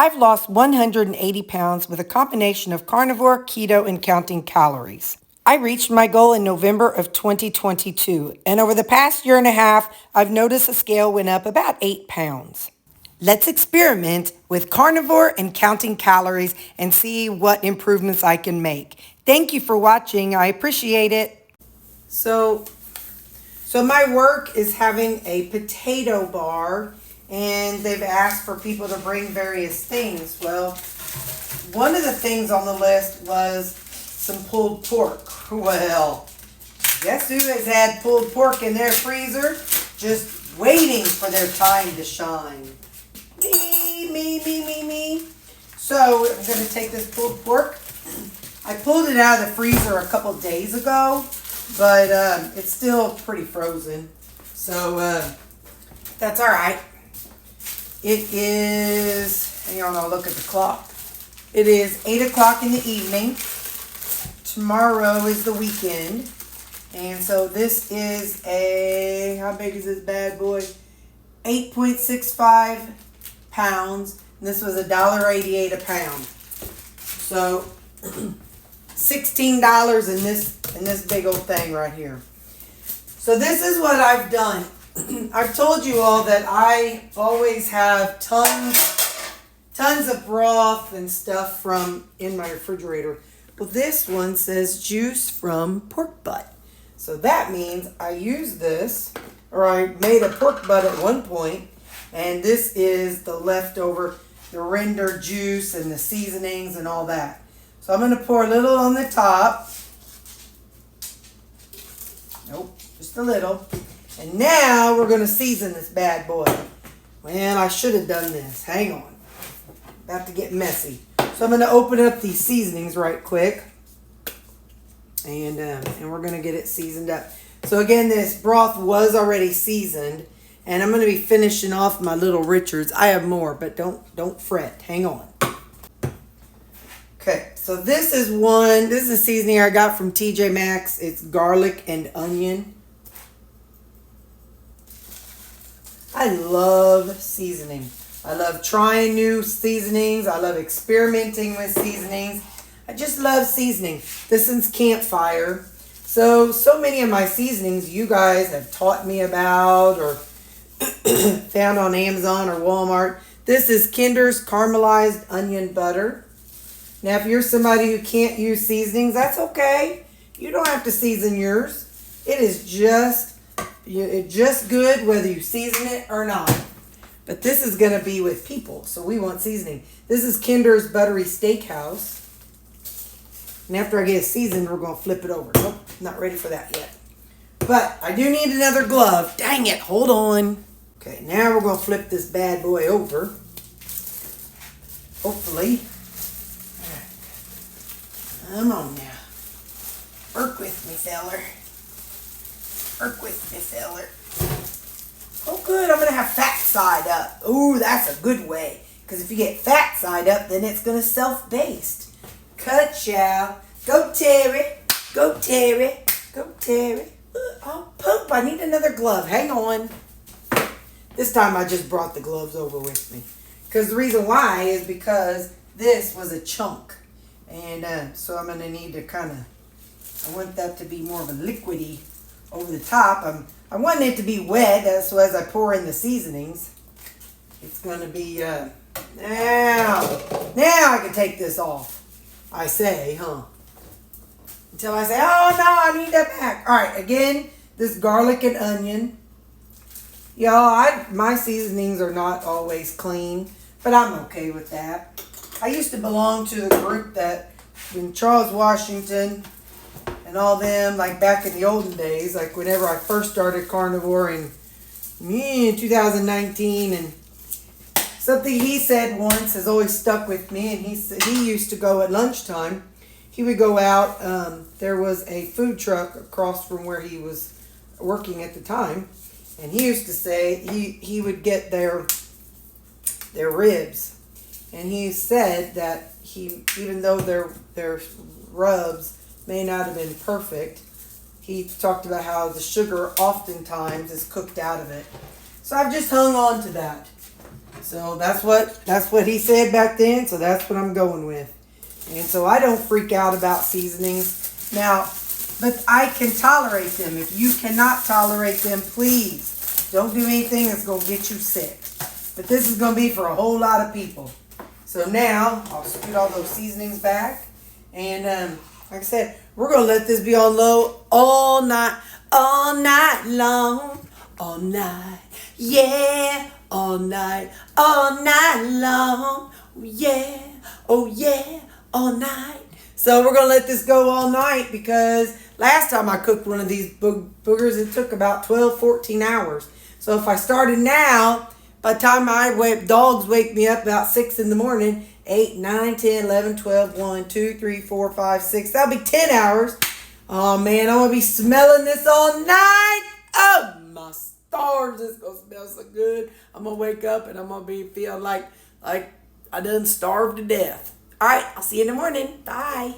I've lost 180 pounds with a combination of carnivore, keto, and counting calories. I reached my goal in November of 2022, and over the past year and a half, I've noticed the scale went up about 8 pounds. Let's experiment with carnivore and counting calories and see what improvements I can make. Thank you for watching. I appreciate it. So my work is having a potato bar, and they've asked for people to bring various things. Well, one of the things on the list was some pulled pork. Well, guess who has had pulled pork in their freezer? Just waiting for their time to shine. Me. So I'm going to take this pulled pork. I pulled it out of the freezer a couple days ago, but it's still pretty frozen. So that's all right. It is, hang on, I'll look at the clock. It is 8 o'clock in the evening. Tomorrow is the weekend. And so this is a, how big is this bad boy? 8.65 pounds. And this was $1.88 a pound. So $16 in this big old thing right here. So this is what I've done. I've told you all that I always have tons of broth and stuff from in my refrigerator. Well, this one says juice from pork butt. So that means I use this, or I made a pork butt at one point, and this is the leftover, the render juice and the seasonings and all that. So I'm going to pour a little on the top. Nope, just a little. And now we're going to season this bad boy. Well, I should have done this. Hang on. About to get messy. So I'm going to open up these seasonings right quick. And we're going to get it seasoned up. So again, this broth was already seasoned. And I'm going to be finishing off my little Richards. I have more, but don't fret. Hang on. Okay, so this is a seasoning I got from TJ Maxx. It's garlic and onion. I love seasoning. I love trying new seasonings. I love experimenting with seasonings. I just love seasoning. This is Campfire. So many of my seasonings you guys have taught me about or found on Amazon or Walmart. This is Kinder's Caramelized Onion Butter. Now, if you're somebody who can't use seasonings, that's okay. You don't have to season yours. It is just good whether you season it or not. But this is going to be with people, so we want seasoning. This is Kinder's Buttery Steakhouse. And after I get it seasoned, we're going to flip it over. Nope, not ready for that yet. But I do need another glove. Dang it, hold on. Okay, now we're going to flip this bad boy over. Hopefully. Come on now. Work with me, feller. Work with me, feller. Oh, good. I'm going to have fat side up. Ooh, that's a good way. Because if you get fat side up, then it's going to self-baste. Ka-chow. Go, Terri. Go, Terri. Go, Terri. Oh, poop. I need another glove. Hang on. This time I just brought the gloves over with me. Because the reason why is because this was a chunk. And so I'm going to need to I want that to be more of a liquidy over the top. I want it to be wet, so as I pour in the seasonings, it's going to be, now I can take this off. I say, huh? Until I say, oh no, I need that back. All right, again, this garlic and onion. Y'all, my seasonings are not always clean, but I'm okay with that. I used to belong to the group that when Charles Washington and all them, like back in the olden days, like whenever I first started carnivore in 2019, and something he said once has always stuck with me, and he used to go at lunchtime. He would go out, there was a food truck across from where he was working at the time, and he used to say he would get their ribs. And he said that even though their rubs may not have been perfect, he talked about how the sugar oftentimes is cooked out of it. So I've just hung on to that. So that's what he said back then. So that's what I'm going with. And so I don't freak out about seasonings now, but I can tolerate them. If you cannot tolerate them, please don't do anything that's going to get you sick. But this is going to be for a whole lot of people. So now I'll scoot all those seasonings back. And like I said, we're going to let this be on low all night long. All night, yeah, all night long, yeah, oh yeah, all night. So we're going to let this go all night because last time I cooked one of these boogers, it took about 12, 14 hours. So if I started now, by the time dogs wake me up about 6 in the morning, 8, 9, 10, 11, 12, 1, 2, 3, 4, 5, 6, that'll be 10 hours. Oh man, I'm going to be smelling this all night. Oh my stars, it's going to smell so good. I'm going to wake up and I'm going to feel like I done starved to death. All right, I'll see you in the morning. Bye.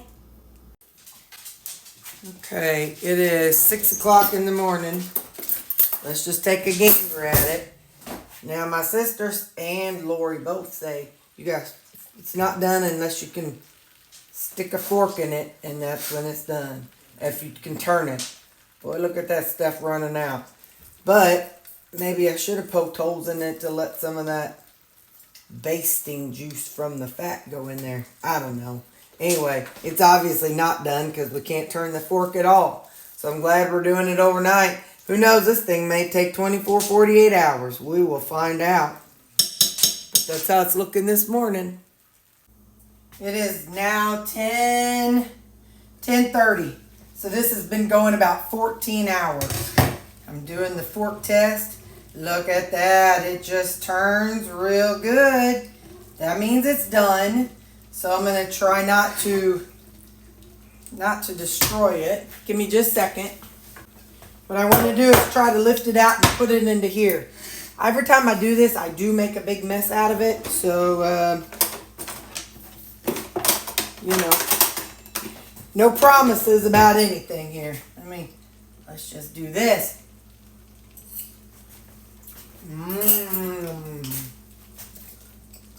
Okay, it is 6 o'clock in the morning. Let's just take a gander at it. Now, my sisters and Lori both say, you guys, it's not done unless you can stick a fork in it, and that's when it's done. If you can turn it. Boy, look at that stuff running out. But maybe I should have poked holes in it to let some of that basting juice from the fat go in there. I don't know. Anyway, it's obviously not done because we can't turn the fork at all. So I'm glad we're doing it overnight. Who knows, this thing may take 24, 48 hours. We will find out. But that's how it's looking this morning. It is now 10:30. So this has been going about 14 hours. I'm doing the fork test. Look at that. It just turns real good. That means it's done. So I'm going to try not to destroy it. Give me just a second. What I want to do is try to lift it out and put it into here. Every time I do this, I do make a big mess out of it. So, no promises about anything here. Let's just do this.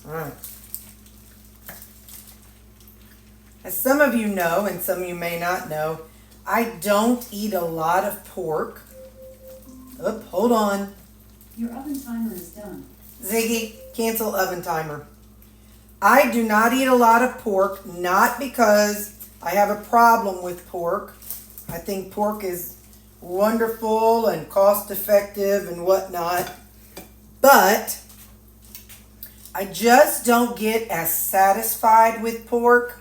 All right. As some of you know, and some of you may not know, I don't eat a lot of pork. Oh, hold on. Your oven timer is done. Ziggy, cancel oven timer. I do not eat a lot of pork, not because I have a problem with pork. I think pork is wonderful and cost effective and whatnot. But I just don't get as satisfied with pork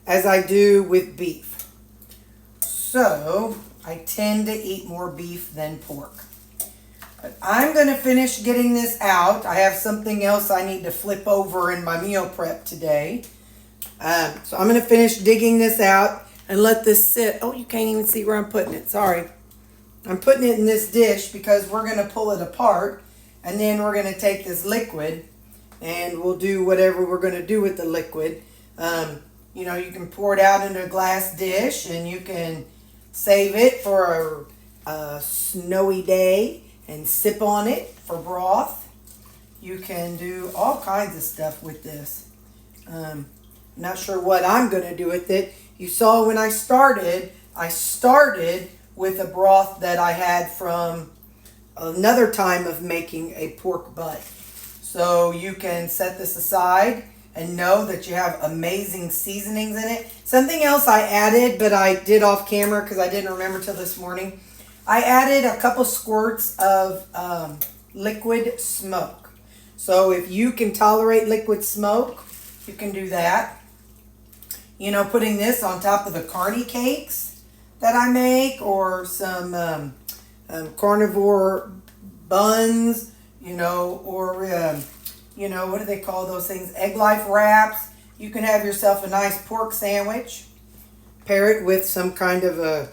as I do with beef. So I tend to eat more beef than pork. But I'm going to finish getting this out. I have something else I need to flip over in my meal prep today. So I'm going to finish digging this out and let this sit. Oh, you can't even see where I'm putting it. Sorry. I'm putting it in this dish because we're going to pull it apart. And then we're going to take this liquid and we'll do whatever we're going to do with the liquid. You can pour it out into a glass dish and you can save it for a snowy day and sip on it for broth. You can do all kinds of stuff with this. Not sure what I'm going to do with it. You saw when I started with a broth that I had from another time of making a pork butt. So you can set this aside and know that you have amazing seasonings in it. Something else I added, but I did off camera because I didn't remember till this morning. I added a couple squirts of liquid smoke. So if you can tolerate liquid smoke, you can do that. Putting this on top of the carny cakes that I make, or some carnivore buns, or what do they call those things? Egg life wraps. You can have yourself a nice pork sandwich. Pair it with some kind of a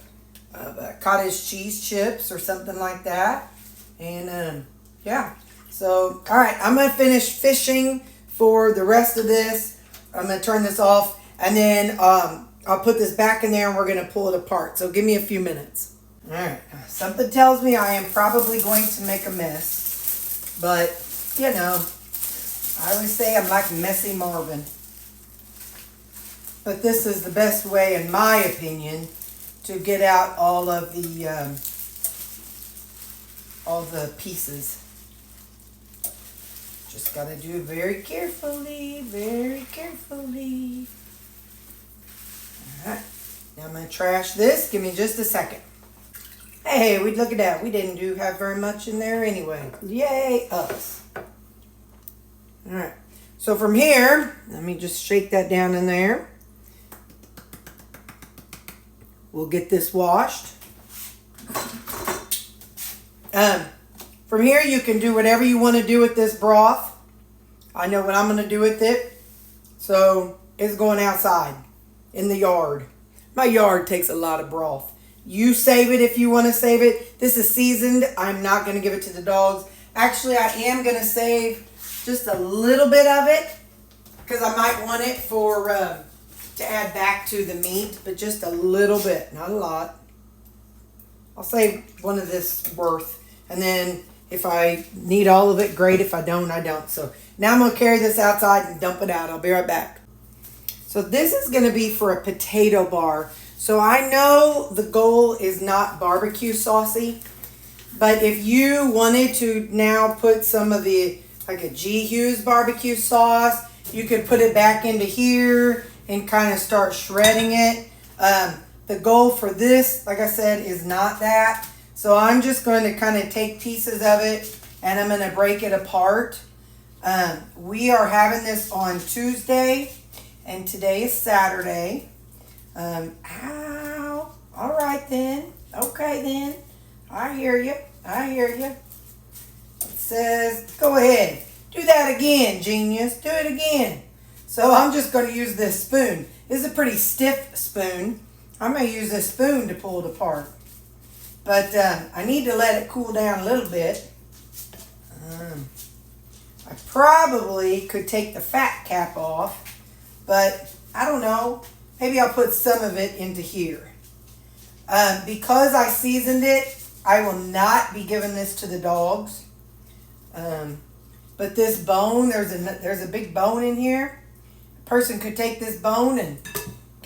cottage cheese chips or something like that. And yeah. So, all right, I'm going to finish fishing for the rest of this. I'm going to turn this off. And then I'll put this back in there and we're going to pull it apart. So give me a few minutes. All right. Something tells me I am probably going to make a mess. But, I always say I'm like Messy Marvin. But this is the best way, in my opinion, to get out all the pieces. Just gotta do it very carefully, very carefully. Alright, now I'm gonna trash this. Give me just a second. Hey, we look at that. We didn't have very much in there anyway. Yay, us. Alright, so from here, let me just shake that down in there. We'll get this washed. From here, you can do whatever you want to do with this broth. I know what I'm going to do with it. So, it's going outside in the yard. My yard takes a lot of broth. You save it if you want to save it. This is seasoned. I'm not going to give it to the dogs. Actually, I am going to save just a little bit of it because I might want it for to add back to the meat, but just a little bit, not a lot. I'll save one of this worth. And then if I need all of it, great. If I don't, I don't. So now I'm going to carry this outside and dump it out. I'll be right back. So this is going to be for a potato bar. So I know the goal is not barbecue saucy, but if you wanted to now put some of the, like a G. Hughes barbecue sauce, you could put it back into here and kind of start shredding it. The goal for this, like I said, is not that. So I'm just going to kind of take pieces of it and I'm going to break it apart. We are having this on Tuesday and today is Saturday. Ow. All right then. Okay then. I hear you. I hear you. It says, go ahead. Do that again, genius. Do it again. So I'm just going to use this spoon. This is a pretty stiff spoon. I'm going to use this spoon to pull it apart. But I need to let it cool down a little bit. I probably could take the fat cap off, but I don't know. Maybe I'll put some of it into here. Because I seasoned it, I will not be giving this to the dogs. But this bone, there's a big bone in here. A person could take this bone and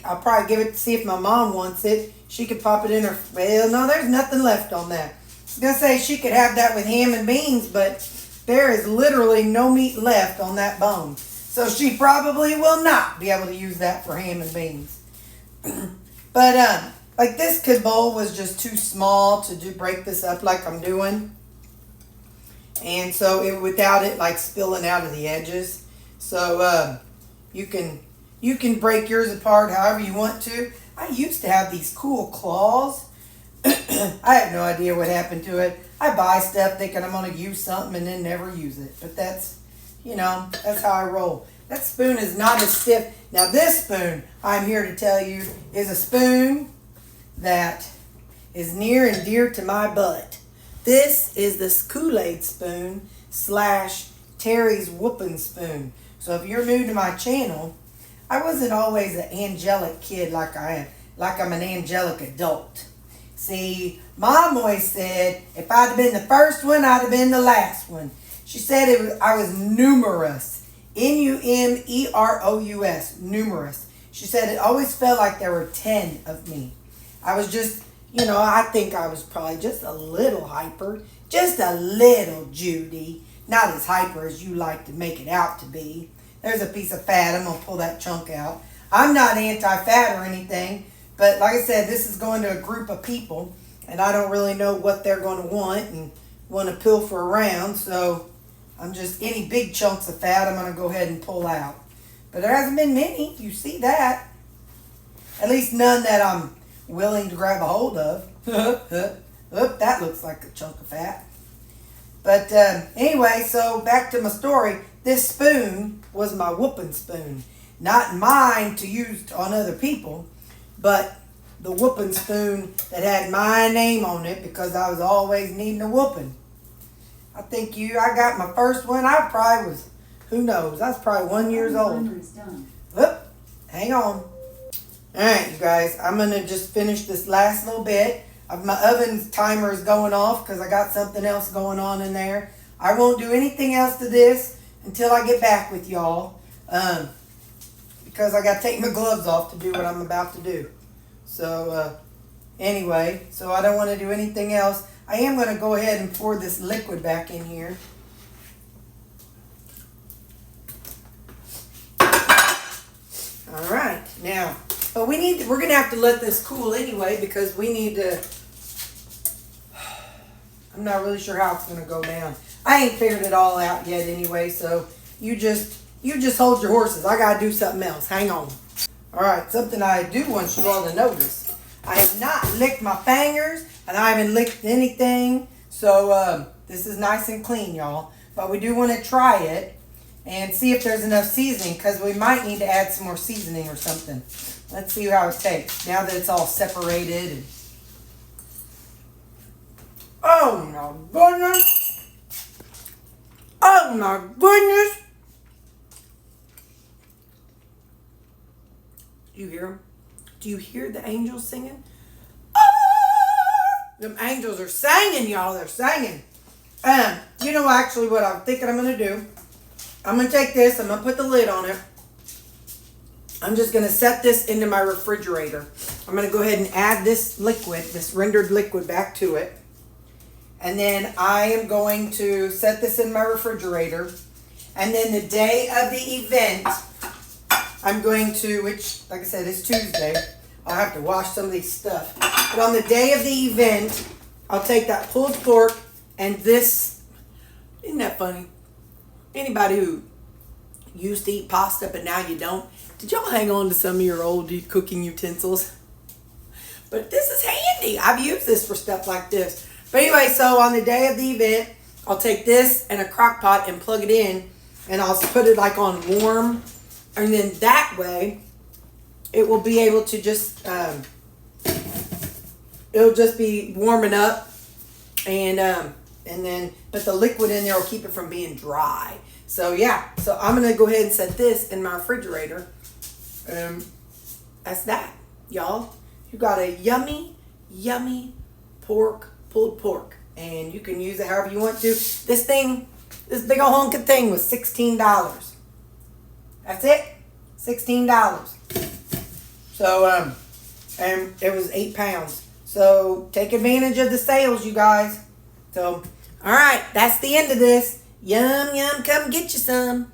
I'll probably give it to see if my mom wants it. She could pop it in her, well, no, there's nothing left on that. I was going to say she could have that with ham and beans, but there is literally no meat left on that bone. So she probably will not be able to use that for ham and beans. But like this bowl was just too small to break this up like I'm doing. And so without it like spilling out of the edges. So you can break yours apart however you want to. I used to have these cool claws. I have no idea what happened to it. I buy stuff thinking I'm going to use something and then never use it. But that's, that's how I roll. That spoon is not as stiff. Now this spoon, I'm here to tell you, is a spoon that is near and dear to my butt. This is the Kool-Aid spoon / Terry's whooping spoon. So if you're new to my channel, I wasn't always an angelic kid like I am, like I'm an angelic adult. See, Mom always said if I'd have been the first one, I'd have been the last one. She said I was numerous, Numerous, numerous. She said it always felt like there were 10 of me. I was just, I think I was probably just a little hyper, just a little Judy, not as hyper as you like to make it out to be. There's a piece of fat. I'm going to pull that chunk out. I'm not anti-fat or anything. But like I said, this is going to a group of people. And I don't really know what they're going to want and want to pilfer around. So I'm just, any big chunks of fat I'm going to go ahead and pull out. But there hasn't been many. You see that. At least none that I'm willing to grab a hold of. Oop, that looks like a chunk of fat. But anyway, so back to my story. This spoon was my whooping spoon. Not mine to use on other people, but the whooping spoon that had my name on it because I was always needing a whooping. I got my first one. I probably was, who knows, I was probably 1 year old. Oop, hang on. All right, you guys, I'm going to just finish this last little bit. My oven timer is going off because I got something else going on in there. I won't do anything else to this until I get back with y'all. Because I got to take my gloves off to do what I'm about to do. So, anyway, so I don't want to do anything else. I am going to go ahead and pour this liquid back in here. All right, now, but we're going to have to let this cool anyway because we need to, I'm not really sure how it's going to go down. I ain't figured it all out yet anyway, so you just hold your horses. I got to do something else. Hang on. All right, something I do want you all to notice. I have not licked my fingers, and I haven't licked anything, so this is nice and clean, y'all. But we do want to try it and see if there's enough seasoning, because we might need to add some more seasoning or something. Let's see how it tastes now that it's all separated. Oh my goodness! Oh my goodness! Do you hear them? Do you hear the angels singing? Ah! Them angels are singing, y'all. They're singing. You know actually what I'm thinking I'm going to do? I'm going to take this. I'm going to put the lid on it. I'm just going to set this into my refrigerator. I'm going to go ahead and add this liquid, this rendered liquid back to it. And then I am going to set this in my refrigerator. And then the day of the event, I'm going to, which, like I said, is Tuesday. I'll have to wash some of these stuff. But on the day of the event, I'll take that pulled pork and this. Isn't that funny? Anybody who used to eat pasta but now you don't, did y'all hang on to some of your old cooking utensils? But this is handy. I've used this for stuff like this. But anyway, so on the day of the event, I'll take this and a crock pot and plug it in, and I'll put it like on warm. And then that way, it will be able to just, it'll just be warming up. And then put the liquid in there will keep it from being dry. So yeah, so I'm going to go ahead and set this in my refrigerator. That's that, y'all. You got a yummy, yummy pulled pork. And you can use it however you want to. This big old honking thing was $16. That's it. $16. So, and it was 8 pounds. So, take advantage of the sales, you guys. So, all right. That's the end of this. Yum, yum. Come get you some.